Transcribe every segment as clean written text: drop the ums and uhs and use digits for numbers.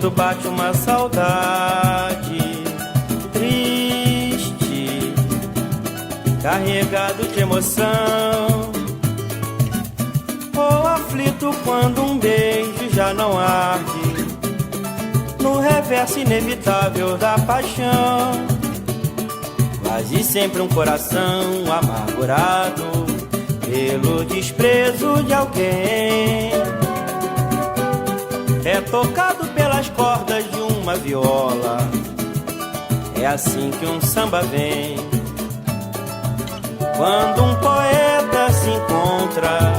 quando bate uma saudade triste, carregado de emoção, ou aflito quando um beijo já não arde no reverso inevitável da paixão. Quase sempre um coração amargurado pelo desprezo de alguém é tocado pelas cordas de uma viola. É assim que um samba vem. Quando um poeta se encontra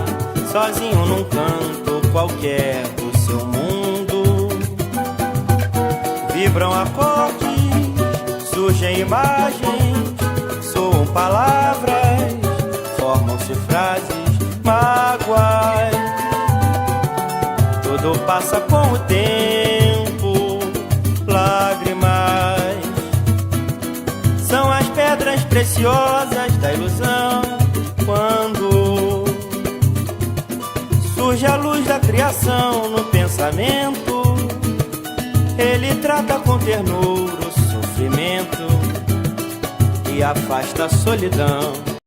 sozinho num canto qualquer do seu mundo, vibram acordes, surgem imagens, soam palavras, formam-se frases, mágoas. Tudo passa com o tempo, lágrimas são as pedras preciosas da ilusão. Quando surge a luz da criação no pensamento, ele trata com ternura o sofrimento e afasta a solidão.